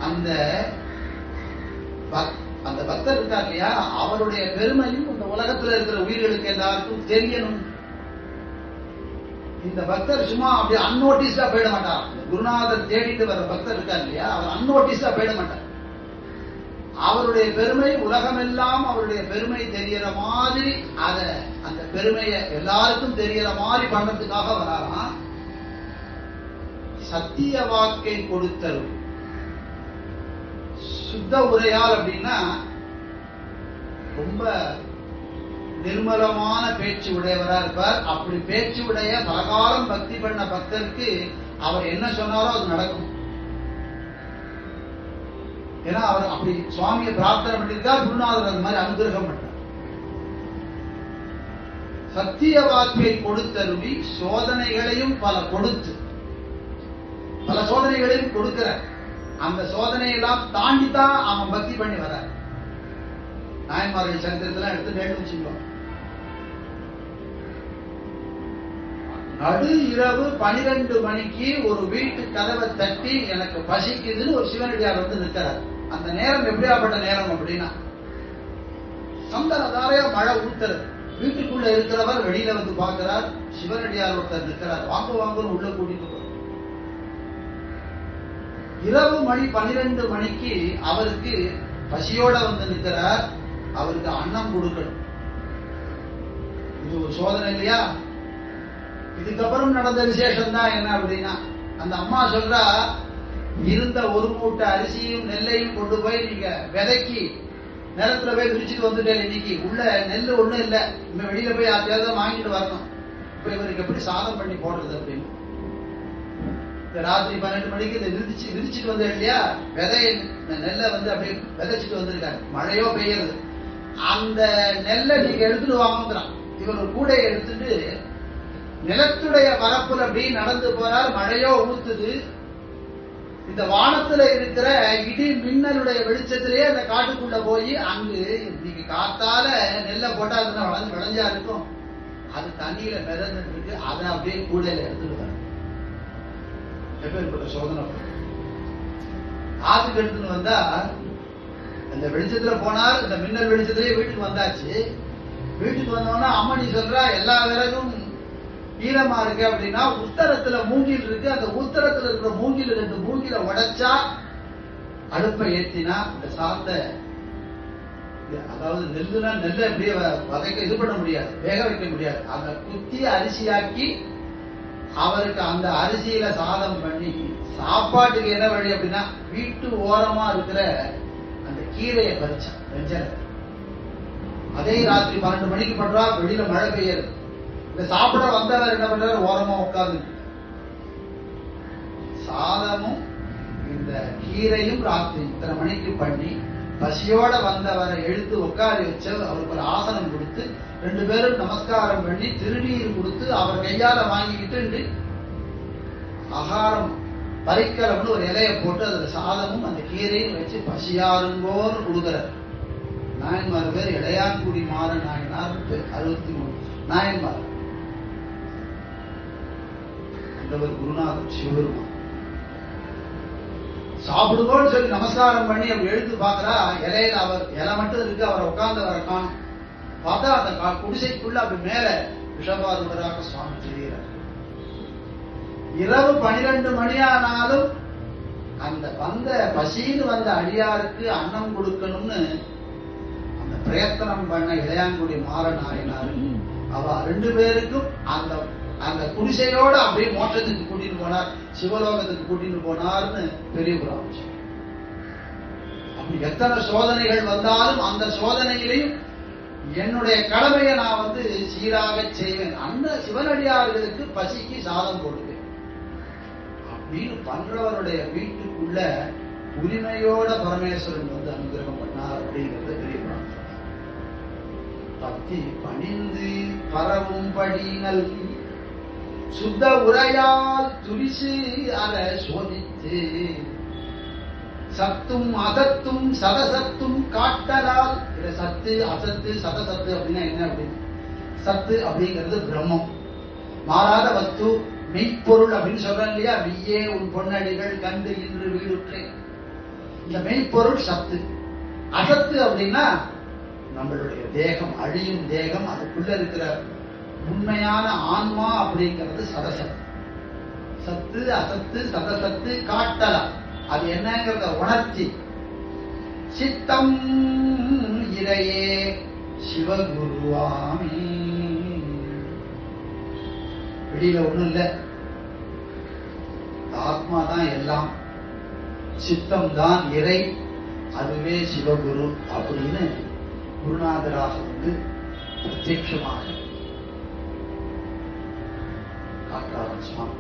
அந்த அந்த பக்தர் இருக்கார் இல்லையா, அவருடைய பெருமையும் இந்த உலகத்துல இருக்கிற உயிர்களுக்கு எல்லாருக்கும் தெரியணும். இந்த பக்தர் சும்மா அப்படி அன்னோட்டிஸ்டா போயிட மாட்டார். குருநாதர் தேடிட்டு வர்ற பக்தர் இருக்கார் இல்லையா, அவர் அன்னோட்டிஸ்டா போயிட மாட்டார். அவருடைய பெருமை உலகமெல்லாம் அவருடைய பெருமை தெரியற மாதிரி, அந்த பெருமையை எல்லாருக்கும் தெரியற மாதிரி பண்றதுக்காக வராராம். சத்திய வாக்கை கொடுத்தரும் சுத்த உரையால் அப்படின்னா ரொம்ப நிர்மலமான பேச்சு உடையவரா இருப்பார். அப்படி பேச்சு உடைய பலகாலம் பக்தி பண்ண பக்தருக்கு அவர் என்ன சொன்னாரோ அது நடக்கும். ஏன்னா அவர் அப்படி சுவாமியை பிரார்த்தனை பண்ணியிருக்கார். குருநாதர் அந்த மாதிரி அனுகிரகம் பண்ணார். சத்திய வாக்கை கொடுத்தருவி சோதனைகளையும் பல சோதனைகளையும் கொடுக்கிறார். அந்த சோதனையெல்லாம் தாண்டித்தான் அவன் பக்தி பண்ணி வர. நாயன்மார்கள் சரித்திரத்தெல்லாம் எடுத்து கேட்டு வச்சுக்கோ. நடு இரவு 12 மணிக்கு ஒரு வீட்டு கதவை தட்டி எனக்கு பசிக்குதுன்னு ஒரு சிவனடியார் வந்து நிற்கிறார். அந்த நேரம் எப்படியாப்பட்ட நேரம் அப்படின்னா, சந்தனதாரையா மழை ஊத்துறது. வீட்டுக்குள்ள இருக்கிறவர் வெளியில வந்து பார்க்கிறார். சிவனடியார் ஒருத்தர் நிற்கிறார். வாங்குன்னு உள்ள கூட்டிட்டு போறார். இரவு மணி 12 மணிக்கு அவருக்கு பசியோட வந்து நிற்கிறார். அவருக்கு அன்னம் கொடுக்கணும். இது ஒரு சோதனை இல்லையா? இதுக்கப்புறம் நடந்த விசேஷம் தான் என்ன அப்படின்னா, அந்த அம்மா சொல்றா, இருந்த ஒரு மூட்டை அரிசியும் நெல்லையும் கொண்டு போய் நீங்க விதைக்கி நிலத்துல போய் விரிச்சுட்டு வந்துட்டேன். இன்னைக்கு உள்ள நெல் ஒண்ணும் இல்லை, இனிமே வெளியில போய் யாரையாவது வாங்கிட்டு வரணும். இப்ப இவருக்கு எப்படி சாதம் பண்ணி போடுறது அப்படின்னு ராத்திரி 12 மணிக்கு இதை விரிச்சுட்டு வந்தேன் இல்லையா, நெல்லை வந்து அப்படியே விதைச்சிட்டு வந்திருக்காரு. மழையோ பெய்யறது. அந்த நெல்லை நீங்க எடுத்துட்டு வாங்குறான். இவர் ஒரு கூடையை எடுத்துட்டு நிலத்துடைய வரப்புல அப்படி நடந்து போறார். மழையோ ஊத்துது. இந்த வானத்துல இருக்கிற இடி மின்னலுடைய வெளிச்சத்திலேயே அந்த காட்டுக்குள்ள போய் அங்கு இன்னைக்கு காத்தால நெல்லை போட்டா அதுதான் விளைஞ்சா இருக்கும். அது தண்ணியில மிதந்துட்டு இருக்கு. அதை அப்படியே கூடையில எடுத்துட்டு வர. எப்பேற்பட்ட சோதனை. ஆத்துக்கு எடுத்துன்னு வந்தா அந்த வெளிச்சத்துல போனார். இந்த மின்னல் வெளிச்சத்திலேயே வீட்டுக்கு வந்தாச்சு. வீட்டுக்கு வந்தோன்னா அம்மணி சொல்றா, எல்லா விறகும் ஈரமா இருக்கு அப்படின்னா உத்தரத்துல மூங்கில் இருக்கு. அந்த உத்தரத்துல இருக்கிற மூங்கில் 2 மூங்கில உடைச்சா அடுப்பை ஏற்றினா இந்த சாத்தை, அதாவது நெல்லை அப்படியே வதைக்க இது பண்ண முடியாது, வேக வைக்க முடியாது. அந்த குத்தி அரிசியாக்கி அவருக்கு அந்த அரிசியில சாதம் பண்ணி சாப்பாட்டுக்கு என்ன வழி அப்படின்னா, வீட்டு ஓரமா இருக்கிற அந்த கீரையை பறிச்சான் வெஞ்சனை. அதே ராத்திரி 12 மணிக்கு பண்றா. வெளியில மழை பெய்யறது. இந்த சாப்பிட வந்தவர் என்ன பண்றாரு, ஓரமா உட்கார்ந்து சாதமும் இந்த கீரையும் ராத்திரி இத்தனை மணிக்கு பண்ணி பசியோட வந்தவரை எழுத்து உட்காரி வச்சு அவருக்கு ஒரு ஆசனம் கொடுத்து 2 பேரும் நமஸ்காரம் பண்ணி திருநீர் கொடுத்து அவர் கையால வாங்கிக்கிட்டு ஆகாரம் பறிக்கலம்னு ஒரு இலையை போட்டு அதுல சாதமும் அந்த கீரையும் வச்சு பசியாருங்கோன்னு கொடுக்கிறார். நாயன்மார் பேர் இளையான்குடி மாற நாயனார் 63 நாயன்மார். அந்தவர் குருநாதர் சிவபெருமான். சாப்பிடுவோன்னு சொல்லி நமஸ்காரம் பண்ணி அவர் எழுத்து பார்க்கிறா. இலையில அவர் இலை மட்டும் இருக்கு. அவர் உட்கார்ந்து வர காணும். பார்த்தா அந்த குடிசைக்குள்ள அப்படி மேல விஷபாருவராக சுவாமி தெரிகிறார். இரவு 12 மணியானாலும் அந்த பசின்னு வந்த அடியாருக்கு அன்னம் கொடுக்கணும்னு அந்த பிரயத்தனம் பண்ண இளையான்குடி மாற நாயனார் அவ 2 பேருக்கும் அந்த குடிசையோட அப்படியே மோட்சத்துக்கு கூட்டிட்டு போனார், சிவலோகத்துக்கு கூட்டிட்டு போனார்னு பெரிய புராணம். அப்படி எத்தனை சோதனைகள் வந்தாலும் அந்த சோதனையிலையும் என்னுடைய கடமையை நான் சீராக செய்வேன். அந்த சிவனடியார்களுக்கு பசிக்கு சாதம் போடுவேன் அப்படின்னு பண்றவருடைய வீட்டுக்குள்ள உரிமையோட பரமேஸ்வரன் அனுகிரகம் பண்ணார் அப்படிங்கிறது பெரிய புராணம். பக்தி பணிந்து பரவும் படினல் சுத்த உரையால் துரிசு அற சோதித்து சத்தும் அசத்தும் சதசத்தும் காட்டலால். சத்து அசத்து சதசத்து அப்படின்னா என்ன அப்படின்னு, சத்து அப்படிங்கிறது பிரம்மம், மாறாத வஸ்து, மெய்ப்பொருள் அப்படின்னு சொல்றேன் இல்லையா. மெய்யே உன் பொன்னடிகள் கண்டு இன்று வீடுற்றேன். இந்த மெய்ப்பொருள் சத்து. அசத்து அப்படின்னா நம்மளுடைய தேகம், அழியும் தேகம், அதுக்குள்ள இருக்கிற உண்மையான ஆன்மா அப்படிங்கிறது சதசத்து. சத்து, அசத்து, சதசத்து, காட்டலாம். அது என்னங்கிறத உணர்ச்சி. சித்தம் இறையே சிவகுருவாமி. வெளியில ஒண்ணும் இல்ல, ஆத்மா தான் எல்லாம், சித்தம் தான் இறை, அதுவே சிவகுரு அப்படின்னு குருநாதராக வந்து பிரத்யட்சமாக காட்டுறார் சுவாமி.